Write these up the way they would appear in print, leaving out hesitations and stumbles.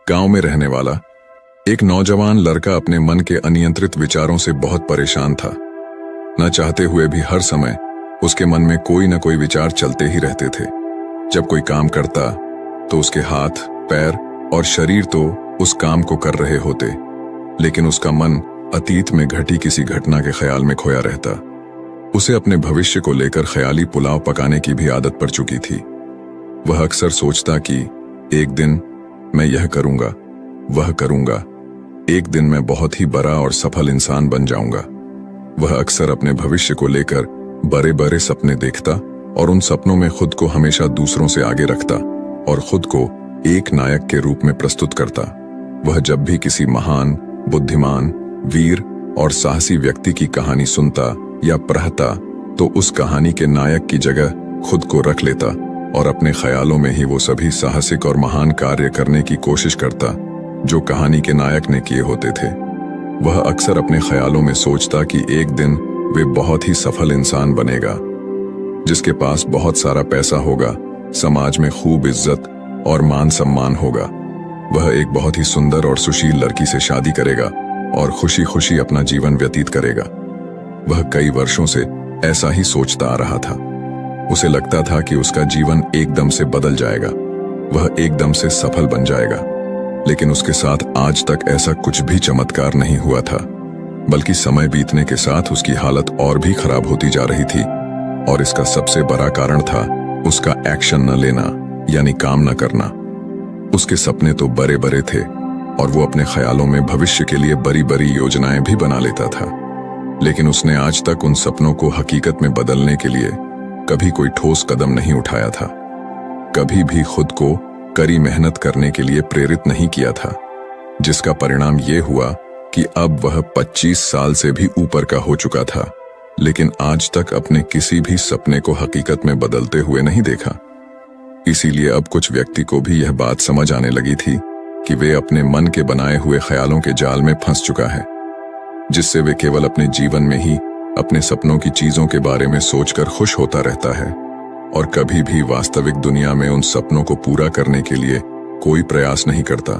गांव में रहने वाला एक नौजवान लड़का अपने मन के अनियंत्रित विचारों से बहुत परेशान था। न चाहते हुए भी हर समय उसके मन में कोई न कोई विचार चलते ही रहते थे। जब कोई काम करता तो उसके हाथ, पैर और शरीर तो उस काम को कर रहे होते, लेकिन उसका मन अतीत में घटी किसी घटना के ख्याल में खोया रहता। उसे अपने भविष्य को लेकर ख्याली पुलाव पकाने की भी आदत पड़ चुकी थी। वह अक्सर सोचता कि एक दिन मैं यह करूंगा, वह करूंगा, एक दिन मैं बहुत ही बड़ा और सफल इंसान बन जाऊंगा। वह अक्सर अपने भविष्य को लेकर बड़े बड़े सपने देखता और उन सपनों में खुद को हमेशा दूसरों से आगे रखता और खुद को एक नायक के रूप में प्रस्तुत करता। वह जब भी किसी महान, बुद्धिमान, वीर और साहसी व्यक्ति की कहानी सुनता या पढ़ता तो उस कहानी के नायक की जगह खुद को रख लेता और अपने ख्यालों में ही वो सभी साहसिक और महान कार्य करने की कोशिश करता जो कहानी के नायक ने किए होते थे। वह अक्सर अपने ख्यालों में सोचता कि एक दिन वे बहुत ही सफल इंसान बनेगा, जिसके पास बहुत सारा पैसा होगा, समाज में खूब इज्जत और मान सम्मान होगा। वह एक बहुत ही सुंदर और सुशील लड़की से शादी करेगा और खुशी खुशी अपना जीवन व्यतीत करेगा। वह कई वर्षों से ऐसा ही सोचता आ रहा था। उसे लगता था कि उसका जीवन एकदम से बदल जाएगा, वह एकदम से सफल बन जाएगा, लेकिन उसके साथ आज तक ऐसा कुछ भी चमत्कार नहीं हुआ था, बल्कि समय बीतने के साथ उसकी हालत और भी खराब होती जा रही थी। और इसका सबसे बड़ा कारण था उसका एक्शन न लेना, यानी काम न करना। उसके सपने तो बड़े बड़े थे और वो अपने ख्यालों में भविष्य के लिए बड़ी बड़ी योजनाएं भी बना लेता था, लेकिन उसने आज तक उन सपनों को हकीकत में बदलने के लिए कभी कोई ठोस कदम नहीं उठाया था। कभी भी खुद को कड़ी मेहनत करने के लिए प्रेरित नहीं किया था, जिसका परिणाम ये हुआ कि अब वह 25 साल से भी ऊपर का हो चुका था, लेकिन आज तक अपने किसी भी सपने को हकीकत में बदलते हुए नहीं देखा। इसीलिए अब कुछ व्यक्ति को भी यह बात समझ आने लगी थी कि वे अपने मन के बनाए हुए ख्यालों के जाल में फंस चुका है, जिससे वे केवल अपने जीवन में ही अपने सपनों की चीजों के बारे में सोचकर खुश होता रहता है और कभी भी वास्तविक दुनिया में उन सपनों को पूरा करने के लिए कोई प्रयास नहीं करता।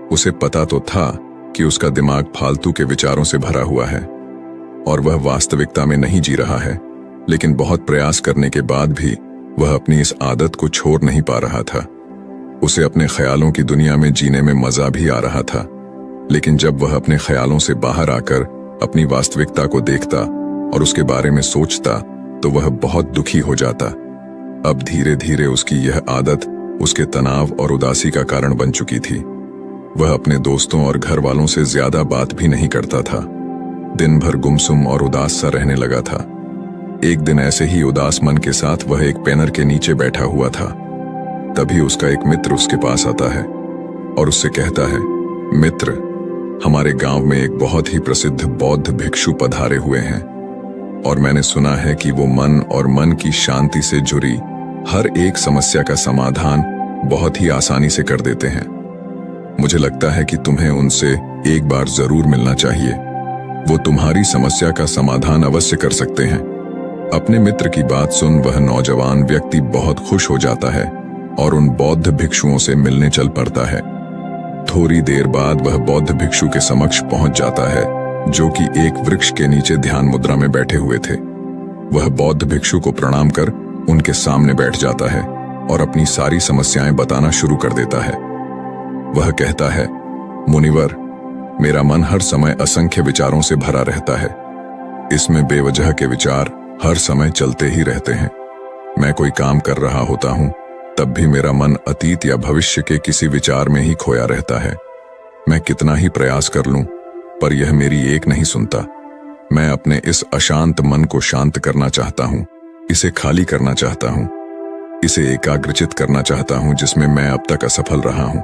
उसे पता तो था कि उसका दिमाग फालतू के विचारों से भरा हुआ है और वह वास्तविकता में नहीं जी रहा है, लेकिन बहुत प्रयास करने के बाद भी वह अपनी इस आदत को छोड़ नहीं पा रहा था। उसे अपने ख्यालों की दुनिया में जीने में मजा भी आ रहा था, लेकिन जब वह अपने ख्यालों से बाहर आकर अपनी वास्तविकता को देखता और उसके बारे में सोचता तो वह बहुत दुखी हो जाता। अब धीरे धीरे उसकी यह आदत उसके तनाव और उदासी का कारण बन चुकी थी। वह अपने दोस्तों और घर वालों से ज्यादा बात भी नहीं करता था। दिन भर गुमसुम और उदास सा रहने लगा था। एक दिन ऐसे ही उदास मन के साथ वह एक पेनर के नीचे बैठा हुआ था। तभी उसका एक मित्र उसके पास आता है और उससे कहता है, मित्र, हमारे गांव में एक बहुत ही प्रसिद्ध बौद्ध भिक्षु पधारे हुए हैं और मैंने सुना है कि वो मन और मन की शांति से जुड़ी हर एक समस्या का समाधान बहुत ही आसानी से कर देते हैं। मुझे लगता है कि तुम्हें उनसे एक बार जरूर मिलना चाहिए। वो तुम्हारी समस्या का समाधान अवश्य कर सकते हैं। अपने मित्र की बात सुन वह नौजवान व्यक्ति बहुत खुश हो जाता है और उन बौद्ध भिक्षुओं से मिलने चल पड़ता है। थोड़ी देर बाद वह बौद्ध भिक्षु के समक्ष पहुंच जाता है, जो कि एक वृक्ष के नीचे ध्यान मुद्रा में बैठे हुए थे। वह बौद्ध भिक्षु को प्रणाम कर उनके सामने बैठ जाता है और अपनी सारी समस्याएं बताना शुरू कर देता है। वह कहता है, मुनिवर, मेरा मन हर समय असंख्य विचारों से भरा रहता है। इसमें बेवजह के विचार हर समय चलते ही रहते हैं। मैं कोई काम कर रहा होता हूं तब भी मेरा मन अतीत या भविष्य के किसी विचार में ही खोया रहता है। मैं कितना ही प्रयास कर लूं पर यह मेरी एक नहीं सुनता। मैं अपने इस अशांत मन को शांत करना चाहता हूं, इसे खाली करना चाहता हूं, इसे एकाग्रचित करना चाहता हूं जिसमें मैं अब तक असफल रहा हूं।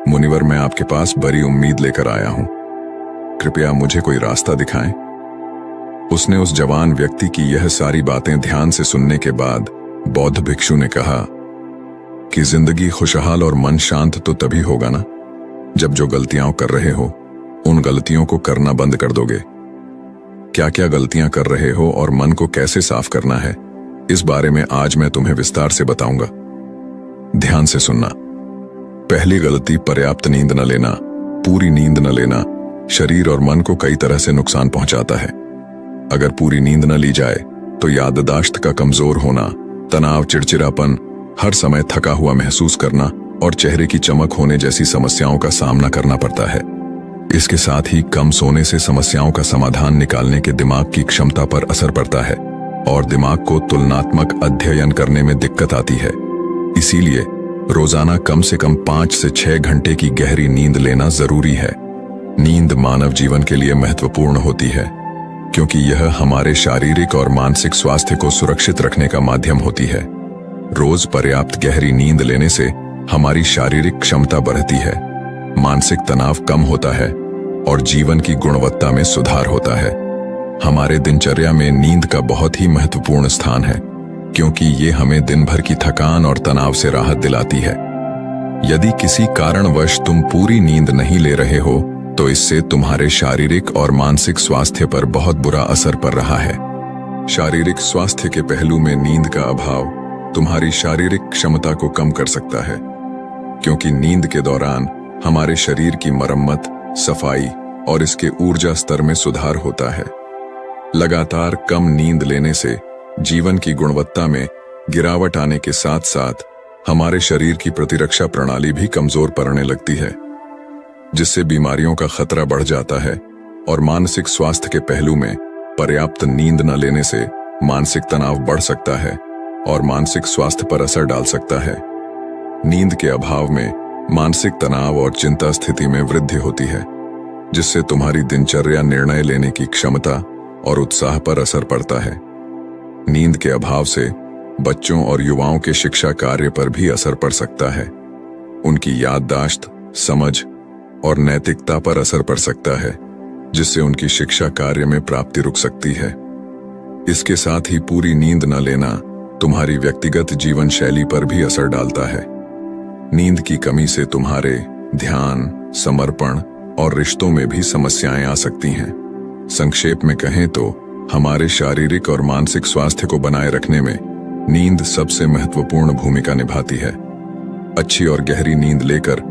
मुनिवर, मैं आपके पास बड़ी उम्मीद लेकर आया हूं, कृपया मुझे कोई रास्ता दिखाएं। उसने उस जवान व्यक्ति की यह सारी बातें ध्यान से सुनने के बाद बौद्ध भिक्षु ने कहा कि जिंदगी खुशहाल और मन शांत तो तभी होगा ना जब जो गलतियां कर रहे हो उन गलतियों को करना बंद कर दोगे। क्या क्या गलतियां कर रहे हो और मन को कैसे साफ करना है, इस बारे में आज मैं तुम्हें विस्तार से बताऊंगा। ध्यान से सुनना। पहली गलती, पर्याप्त नींद न लेना। पूरी नींद न लेना शरीर और मन को कई तरह से नुकसान पहुंचाता है। अगर पूरी नींद न ली जाए तो याददाश्त का कमजोर होना, तनाव, चिड़चिड़ापन, हर समय थका हुआ महसूस करना और चेहरे की चमक होने जैसी समस्याओं का सामना करना पड़ता है। इसके साथ ही कम सोने से समस्याओं का समाधान निकालने के दिमाग की क्षमता पर असर पड़ता है और दिमाग को तुलनात्मक अध्ययन करने में दिक्कत आती है। इसीलिए रोजाना कम से कम 5 से 6 घंटे की गहरी नींद लेना जरूरी है। नींद मानव जीवन के लिए महत्वपूर्ण होती है क्योंकि यह हमारे शारीरिक और मानसिक स्वास्थ्य को सुरक्षित रखने का माध्यम होती है। रोज पर्याप्त गहरी नींद लेने से हमारी शारीरिक क्षमता बढ़ती है, मानसिक तनाव कम होता है और जीवन की गुणवत्ता में सुधार होता है। हमारे दिनचर्या में नींद का बहुत ही महत्वपूर्ण स्थान है क्योंकि ये हमें दिन भर की थकान और तनाव से राहत दिलाती है। यदि किसी कारणवश तुम पूरी नींद नहीं ले रहे हो तो इससे तुम्हारे शारीरिक और मानसिक स्वास्थ्य पर बहुत बुरा असर पड़ रहा है। शारीरिक स्वास्थ्य के पहलू में नींद का अभाव तुम्हारी शारीरिक क्षमता को कम कर सकता है क्योंकि नींद के दौरान हमारे शरीर की मरम्मत, सफाई और इसके ऊर्जा स्तर में सुधार होता है। लगातार कम नींद लेने से जीवन की गुणवत्ता में गिरावट आने के साथ साथ हमारे शरीर की प्रतिरक्षा प्रणाली भी कमजोर पड़ने लगती है, जिससे बीमारियों का खतरा बढ़ जाता है। और मानसिक स्वास्थ्य के पहलू में पर्याप्त नींद न लेने से मानसिक तनाव बढ़ सकता है और मानसिक स्वास्थ्य पर असर डाल सकता है। नींद के अभाव में मानसिक तनाव और चिंता स्थिति में वृद्धि होती है, जिससे तुम्हारी दिनचर्या, निर्णय लेने की क्षमता और उत्साह पर असर पड़ता है। नींद के अभाव से बच्चों और युवाओं के शिक्षा कार्य पर भी असर पड़ सकता है। उनकी याददाश्त, समझ और नैतिकता पर असर पड़ सकता है, जिससे उनकी शिक्षा कार्य में प्राप्ति रुक सकती है। इसके साथ ही पूरी नींद न लेना तुम्हारी व्यक्तिगत जीवन शैली पर भी असर डालता है। नींद की कमी से तुम्हारे ध्यान, समर्पण और रिश्तों में भी समस्याएं आ सकती हैं। संक्षेप में कहें तो हमारे शारीरिक और मानसिक स्वास्थ्य को बनाए रखने में नींद सबसे महत्वपूर्ण भूमिका निभाती है। अच्छी और गहरी नींद लेकर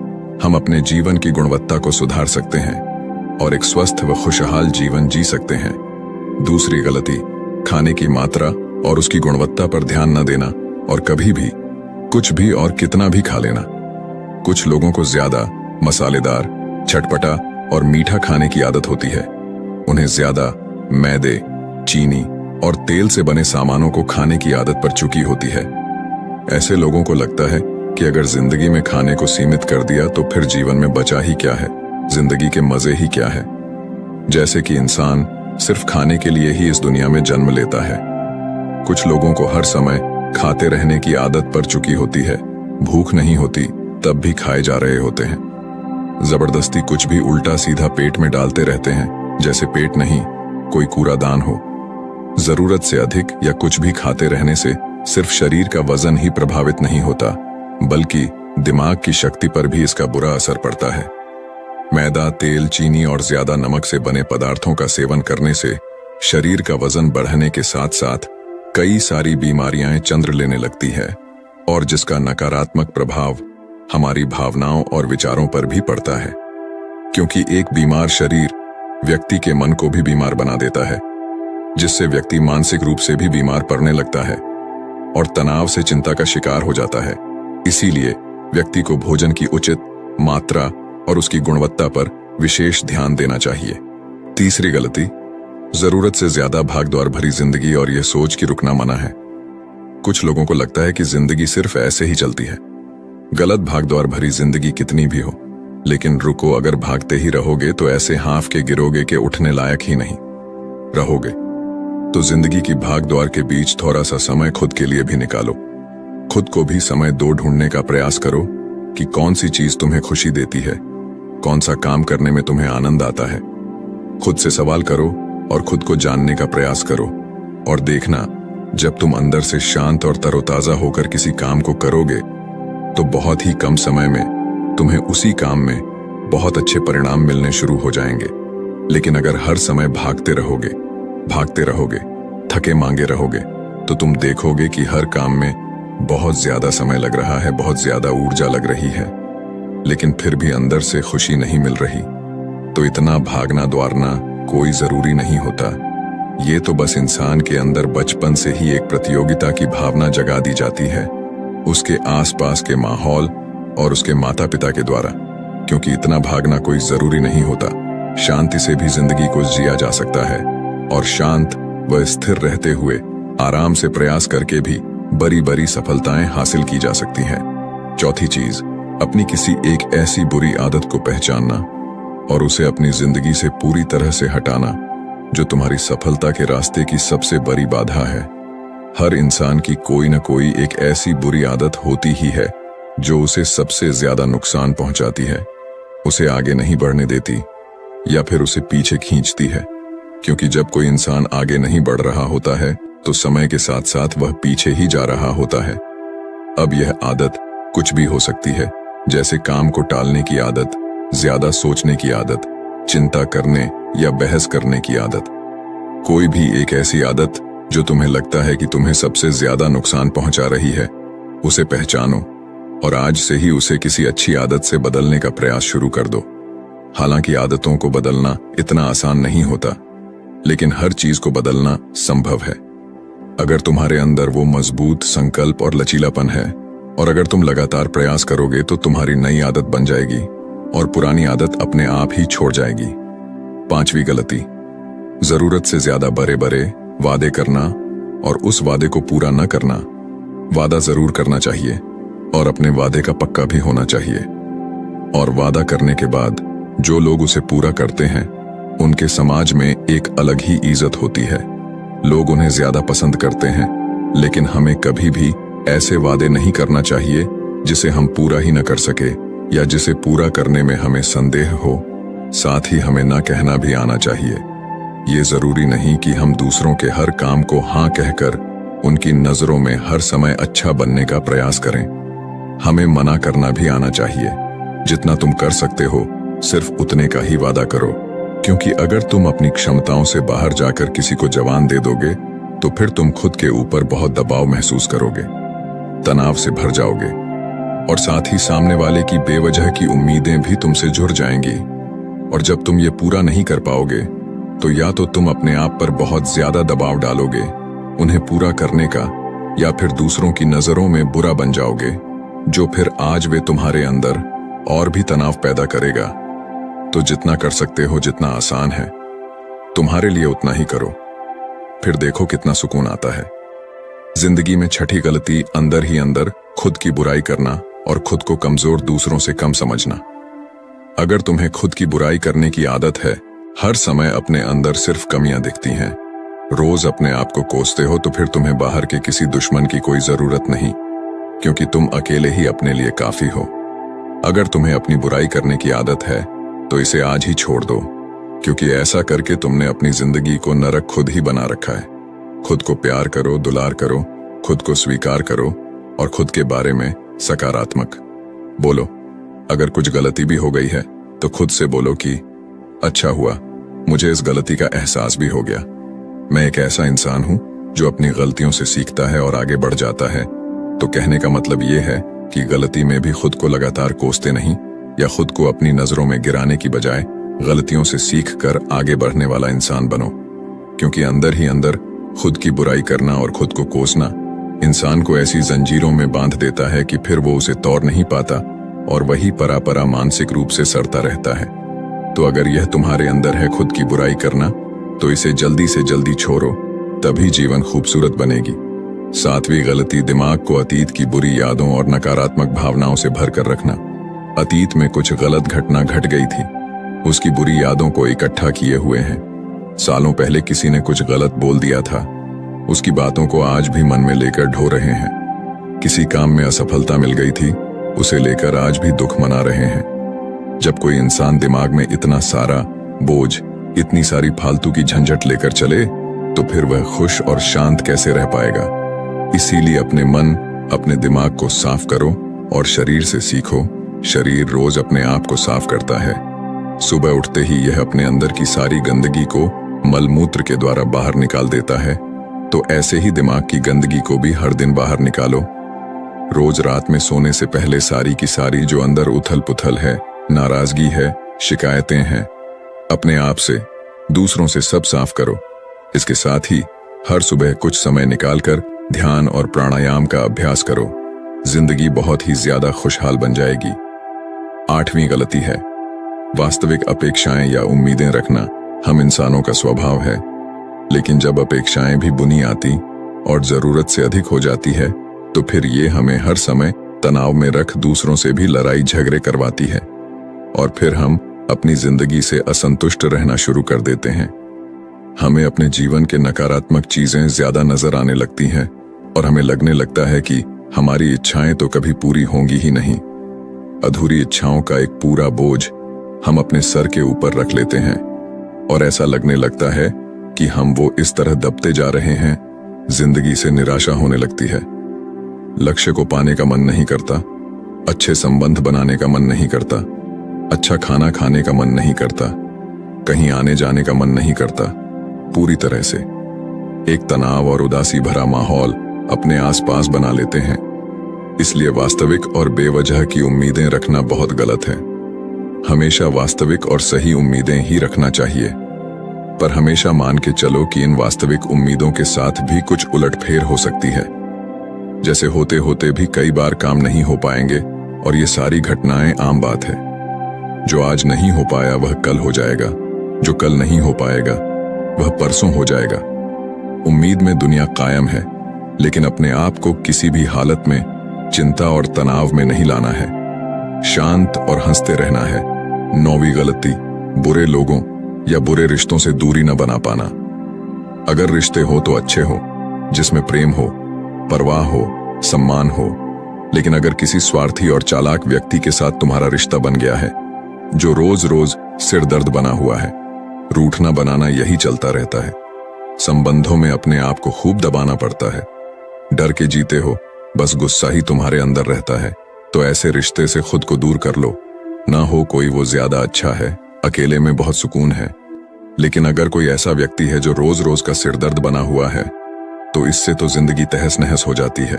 हम अपने जीवन की गुणवत्ता को सुधार सकते हैं और एक स्वस्थ व खुशहाल जीवन जी सकते हैं। दूसरी गलती, खाने की मात्रा और उसकी गुणवत्ता पर ध्यान न देना और कभी भी कुछ भी और कितना भी खा लेना। कुछ लोगों को ज्यादा मसालेदार, चटपटा और मीठा खाने की आदत होती है। उन्हें ज्यादा मैदे, चीनी और तेल से बने सामानों को खाने की आदत पड़ चुकी होती है। ऐसे लोगों को लगता है कि अगर जिंदगी में खाने को सीमित कर दिया तो फिर जीवन में बचा ही क्या है, जिंदगी के मजे ही क्या है। जैसे कि इंसान सिर्फ खाने के लिए ही इस दुनिया में जन्म लेता है। कुछ लोगों को हर समय खाते रहने की आदत पड़ चुकी होती है। भूख नहीं होती तब भी खाए जा रहे होते हैं। जबरदस्ती कुछ भी उल्टा सीधा पेट में डालते रहते हैं, जैसे पेट नहीं कोई कूड़ादान हो। जरूरत से अधिक या कुछ भी खाते रहने से सिर्फ शरीर का वजन ही प्रभावित नहीं होता, बल्कि दिमाग की शक्ति पर भी इसका बुरा असर पड़ता है। मैदा, तेल, चीनी और ज्यादा नमक से बने पदार्थों का सेवन करने से शरीर का वजन बढ़ने के साथ साथ कई सारी बीमारियां चंद्र लेने लगती है और जिसका नकारात्मक प्रभाव हमारी भावनाओं और विचारों पर भी पड़ता है, क्योंकि एक बीमार शरीर व्यक्ति के मन को भी बीमार बना देता है, जिससे व्यक्ति मानसिक रूप से भी बीमार पड़ने लगता है और तनाव से चिंता का शिकार हो जाता है। इसीलिए व्यक्ति को भोजन की उचित मात्रा और उसकी गुणवत्ता पर विशेष ध्यान देना चाहिए। तीसरी गलती, जरूरत से ज्यादा भागदौड़ भरी जिंदगी और यह सोच कि रुकना मना है। कुछ लोगों को लगता है कि जिंदगी सिर्फ ऐसे ही चलती है। गलत, भागदौड़ भरी जिंदगी कितनी भी हो, लेकिन रुको, अगर भागते ही रहोगे तो ऐसे हांफ के गिरोगे कि उठने लायक ही नहीं रहोगे। तो जिंदगी की भागदौड़ के बीच थोड़ा सा समय खुद के लिए भी निकालो। खुद को भी समय दो ढूंढने का प्रयास करो कि कौन सी चीज तुम्हें खुशी देती है, कौन सा काम करने में तुम्हें आनंद आता है। खुद से सवाल करो और खुद को जानने का प्रयास करो और देखना, जब तुम अंदर से शांत और तरोताजा होकर किसी काम को करोगे तो बहुत ही कम समय में तुम्हें उसी काम में बहुत अच्छे परिणाम मिलने शुरू हो जाएंगे। लेकिन अगर हर समय भागते रहोगे, थके मांगे रहोगे, तो तुम देखोगे कि हर काम में बहुत ज्यादा समय लग रहा है, बहुत ज्यादा ऊर्जा लग रही है, लेकिन फिर भी अंदर से खुशी नहीं मिल रही, तो इतना भागना दौड़ना कोई जरूरी नहीं होता। ये तो बस इंसान के अंदर बचपन से ही एक प्रतियोगिता की भावना जगा दी जाती है, उसके आसपास के माहौल और उसके माता पिता के द्वारा। क्योंकि इतना भागना कोई जरूरी नहीं होता, शांति से भी जिंदगी को जिया जा सकता है, और शांत व स्थिर रहते हुए आराम से प्रयास करके भी बड़ी बड़ी सफलताएं हासिल की जा सकती हैं। चौथी चीज, अपनी किसी एक ऐसी बुरी आदत को पहचानना और उसे अपनी जिंदगी से पूरी तरह से हटाना जो तुम्हारी सफलता के रास्ते की सबसे बड़ी बाधा है। हर इंसान की कोई न कोई एक ऐसी बुरी आदत होती ही है जो उसे सबसे ज्यादा नुकसान पहुंचाती है, उसे आगे नहीं बढ़ने देती या फिर उसे पीछे खींचती है। क्योंकि जब कोई इंसान आगे नहीं बढ़ रहा होता है तो समय के साथ साथ वह पीछे ही जा रहा होता है। अब यह आदत कुछ भी हो सकती है, जैसे काम को टालने की आदत, ज्यादा सोचने की आदत, चिंता करने या बहस करने की आदत। कोई भी एक ऐसी आदत जो तुम्हें लगता है कि तुम्हें सबसे ज्यादा नुकसान पहुंचा रही है, उसे पहचानो और आज से ही उसे किसी अच्छी आदत से बदलने का प्रयास शुरू कर दो। हालांकि आदतों को बदलना इतना आसान नहीं होता, लेकिन हर चीज को बदलना संभव है। अगर तुम्हारे अंदर वो मजबूत संकल्प और लचीलापन है, और अगर तुम लगातार प्रयास करोगे तो तुम्हारी नई आदत बन जाएगी और पुरानी आदत अपने आप ही छोड़ जाएगी। पांचवी गलती, जरूरत से ज्यादा बड़े बड़े वादे करना और उस वादे को पूरा न करना। वादा जरूर करना चाहिए और अपने वादे का पक्का भी होना चाहिए, और वादा करने के बाद जो लोग उसे पूरा करते हैं उनके समाज में एक अलग ही इज्जत होती है। लोग उन्हें ज्यादा पसंद करते हैं। लेकिन हमें कभी भी ऐसे वादे नहीं करना चाहिए जिसे हम पूरा ही न कर सके या जिसे पूरा करने में हमें संदेह हो। साथ ही हमें ना कहना भी आना चाहिए। ये जरूरी नहीं कि हम दूसरों के हर काम को हाँ कहकर उनकी नजरों में हर समय अच्छा बनने का प्रयास करें। हमें मना करना भी आना चाहिए। जितना तुम कर सकते हो सिर्फ उतने का ही वादा करो, क्योंकि अगर तुम अपनी क्षमताओं से बाहर जाकर किसी को जवान दे दोगे तो फिर तुम खुद के ऊपर बहुत दबाव महसूस करोगे, तनाव से भर जाओगे, और साथ ही सामने वाले की बेवजह की उम्मीदें भी तुमसे जुड़ जाएंगी। और जब तुम ये पूरा नहीं कर पाओगे तो या तो तुम अपने आप पर बहुत ज्यादा दबाव डालोगे उन्हें पूरा करने का, या फिर दूसरों की नजरों में बुरा बन जाओगे, जो फिर आज वे तुम्हारे अंदर और भी तनाव पैदा करेगा। तो जितना कर सकते हो, जितना आसान है तुम्हारे लिए उतना ही करो, फिर देखो कितना सुकून आता है। जिंदगी में छठी गलती, अंदर ही अंदर खुद की बुराई करना और खुद को कमजोर दूसरों से कम समझना। अगर तुम्हें खुद की बुराई करने की आदत है, हर समय अपने अंदर सिर्फ कमियां दिखती हैं, रोज अपने आप को कोसते हो, तो फिर तुम्हें बाहर के किसी दुश्मन की कोई जरूरत नहीं, क्योंकि तुम अकेले ही अपने लिए काफी हो। अगर तुम्हें अपनी बुराई करने की आदत है तो इसे आज ही छोड़ दो, क्योंकि ऐसा करके तुमने अपनी जिंदगी को नरक खुद ही बना रखा है। खुद को प्यार करो, दुलार करो, खुद को स्वीकार करो और खुद के बारे में सकारात्मक बोलो। अगर कुछ गलती भी हो गई है तो खुद से बोलो कि अच्छा हुआ, मुझे इस गलती का एहसास भी हो गया। मैं एक ऐसा इंसान हूं जो अपनी गलतियों से सीखता है और आगे बढ़ जाता है। तो कहने का मतलब ये है कि गलती में भी खुद को लगातार कोसते नहीं, या खुद को अपनी नजरों में गिराने की बजाय गलतियों से सीख कर आगे बढ़ने वाला इंसान बनो। क्योंकि अंदर ही अंदर खुद की बुराई करना और खुद को कोसना इंसान को ऐसी जंजीरों में बांध देता है कि फिर वो उसे तोड़ नहीं पाता और वही परा मानसिक रूप से सड़ता रहता है। तो अगर यह तुम्हारे अंदर है खुद की बुराई करना, तो इसे जल्दी से जल्दी छोड़ो, तभी जीवन खूबसूरत बनेगी। सातवीं गलती, दिमाग को अतीत की बुरी यादों और नकारात्मक भावनाओं से भर कर रखना। अतीत में कुछ गलत घटना घट गई थी, उसकी बुरी यादों को इकट्ठा किए हुए हैं। सालों पहले किसी ने कुछ गलत बोल दिया था, उसकी बातों को आज भी मन में लेकर ढो रहे हैं। किसी काम में असफलता मिल गई थी, उसे लेकर आज भी दुख मना रहे हैं। जब कोई इंसान दिमाग में इतना सारा बोझ, इतनी सारी फालतू की झंझट लेकर चले, तो फिर वह खुश और शांत कैसे रह पाएगा। इसीलिए अपने मन, अपने दिमाग को साफ करो और शरीर से सीखो। शरीर रोज अपने आप को साफ करता है। सुबह उठते ही यह अपने अंदर की सारी गंदगी को मलमूत्र के द्वारा बाहर निकाल देता है। तो ऐसे ही दिमाग की गंदगी को भी हर दिन बाहर निकालो। रोज रात में सोने से पहले सारी की सारी जो अंदर उथल पुथल है, नाराजगी है, शिकायतें हैं, अपने आप से, दूसरों से सब साफ करो। इसके साथ ही हर सुबह कुछ समय निकालकर ध्यान और प्राणायाम का अभ्यास करो। जिंदगी बहुत ही ज्यादा खुशहाल बन जाएगी। 8वीं गलती है वास्तविक अपेक्षाएं या उम्मीदें रखना। हम इंसानों का स्वभाव है, लेकिन जब अपेक्षाएं भी बुनी आती और जरूरत से अधिक हो जाती है तो फिर ये हमें हर समय तनाव में रख दूसरों से भी लड़ाई झगड़े करवाती है और फिर हम अपनी जिंदगी से असंतुष्ट रहना शुरू कर देते हैं। हमें अपने जीवन के नकारात्मक चीजें ज्यादा नजर आने लगती हैं और हमें लगने लगता है कि हमारी इच्छाएं तो कभी पूरी होंगी ही नहीं। अधूरी इच्छाओं का एक पूरा बोझ हम अपने सर के ऊपर रख लेते हैं और ऐसा लगने लगता है कि हम वो इस तरह दबते जा रहे हैं, जिंदगी से निराशा होने लगती है। लक्ष्य को पाने का मन नहीं करता, अच्छे संबंध बनाने का मन नहीं करता, अच्छा खाना खाने का मन नहीं करता, कहीं आने जाने का मन नहीं करता। पूरी तरह से एक तनाव और उदासी भरा माहौल अपने आसपास बना लेते हैं। इसलिए वास्तविक और बेवजह की उम्मीदें रखना बहुत गलत है। हमेशा वास्तविक और सही उम्मीदें ही रखना चाहिए, पर हमेशा मान के चलो कि इन वास्तविक उम्मीदों के साथ भी कुछ उलटफेर हो सकती है। जैसे होते होते भी कई बार काम नहीं हो पाएंगे और ये सारी घटनाएं आम बात है। जो आज नहीं हो पाया वह कल हो जाएगा, जो कल नहीं हो पाएगा वह परसों हो जाएगा। उम्मीद में दुनिया कायम है, लेकिन अपने आप को किसी भी हालत में चिंता और तनाव में नहीं लाना है। शांत और हंसते रहना है। 9वीं गलती बुरे लोगों या बुरे रिश्तों से दूरी न बना पाना। अगर रिश्ते हो तो अच्छे हो, जिसमें प्रेम हो, परवाह हो, सम्मान हो, लेकिन अगर किसी स्वार्थी और चालाक व्यक्ति के साथ तुम्हारा रिश्ता बन गया है जो रोज रोज सिर दर्द बना हुआ है, रूठना बनाना यही चलता रहता है। संबंधों में अपने आप को खूब दबाना पड़ता है, डर के जीते हो, बस गुस्सा ही तुम्हारे अंदर रहता है, तो ऐसे रिश्ते से खुद को दूर कर लो। ना हो कोई वो ज्यादा अच्छा है, अकेले में बहुत सुकून है। लेकिन अगर कोई ऐसा व्यक्ति है जो रोज रोज का सिरदर्द बना हुआ है तो इससे तो जिंदगी तहस नहस हो जाती है।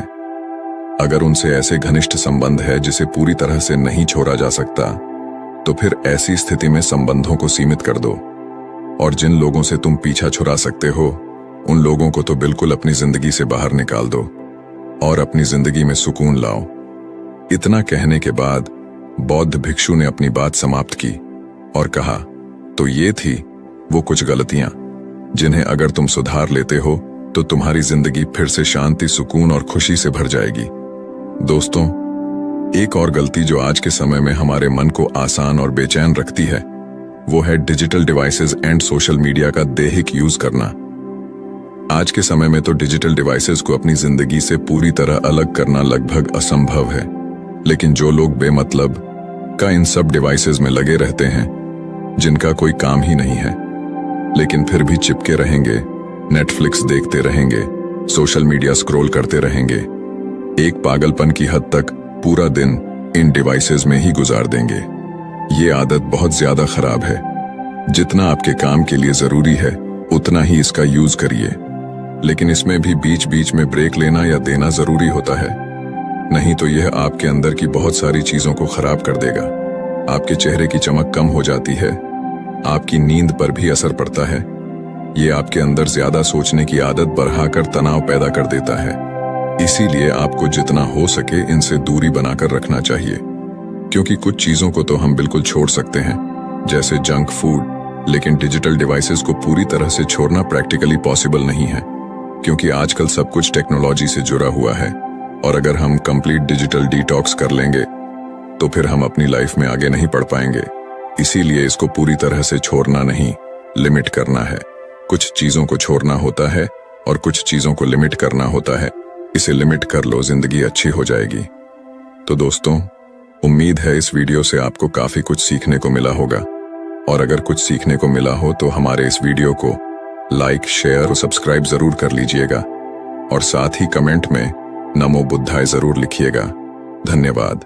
अगर उनसे ऐसे घनिष्ठ संबंध है जिसे पूरी तरह से नहीं छोड़ा जा सकता तो फिर ऐसी स्थिति में संबंधों को सीमित कर दो और जिन लोगों से तुम पीछा छुड़ा सकते हो उन लोगों को तो बिल्कुल अपनी जिंदगी से बाहर निकाल दो और अपनी जिंदगी में सुकून लाओ। इतना कहने के बाद बौद्ध भिक्षु ने अपनी बात समाप्त की और कहा, तो ये थी वो कुछ गलतियां जिन्हें अगर तुम सुधार लेते हो तो तुम्हारी जिंदगी फिर से शांति, सुकून और खुशी से भर जाएगी। दोस्तों, एक और गलती जो आज के समय में हमारे मन को आसान और बेचैन रखती है वो है digital devices and social media का दैहिक यूज करना। आज के समय में तो डिजिटल डिवाइसेस को अपनी जिंदगी से पूरी तरह अलग करना लगभग असंभव है, लेकिन जो लोग बेमतलब का इन सब डिवाइसेस में लगे रहते हैं जिनका कोई काम ही नहीं है, लेकिन फिर भी चिपके रहेंगे, नेटफ्लिक्स देखते रहेंगे, सोशल मीडिया स्क्रॉल करते रहेंगे, एक पागलपन की हद तक पूरा दिन इन डिवाइसेस में ही गुजार देंगे। ये आदत बहुत ज्यादा खराब है। जितना आपके काम के लिए जरूरी है उतना ही इसका यूज करिए, लेकिन इसमें भी बीच बीच में ब्रेक लेना या देना जरूरी होता है, नहीं तो यह आपके अंदर की बहुत सारी चीजों को खराब कर देगा। आपके चेहरे की चमक कम हो जाती है, आपकी नींद पर भी असर पड़ता है। ये आपके अंदर ज्यादा सोचने की आदत बढ़ाकर तनाव पैदा कर देता है। इसीलिए आपको जितना हो सके इनसे दूरी बनाकर रखना चाहिए, क्योंकि कुछ चीजों को तो हम बिल्कुल छोड़ सकते हैं, जैसे जंक फूड, लेकिन डिजिटल डिवाइसेस को पूरी तरह से छोड़ना प्रैक्टिकली पॉसिबल नहीं है, क्योंकि आजकल सब कुछ टेक्नोलॉजी से जुड़ा हुआ है और अगर हम कंप्लीट डिजिटल डिटॉक्स कर लेंगे तो फिर हम अपनी लाइफ में आगे नहीं बढ़ पाएंगे। इसीलिए इसको पूरी तरह से छोड़ना नहीं, लिमिट करना है। कुछ चीजों को छोड़ना होता है और कुछ चीजों को लिमिट करना होता है। इसे लिमिट कर लो, जिंदगी अच्छी हो जाएगी। तो दोस्तों, उम्मीद है इस वीडियो से आपको काफी कुछ सीखने को मिला होगा, और अगर कुछ सीखने को मिला हो तो हमारे इस वीडियो को लाइक, शेयर और सब्सक्राइब जरूर कर लीजिएगा और साथ ही कमेंट में नमो बुद्धाय जरूर लिखिएगा। धन्यवाद।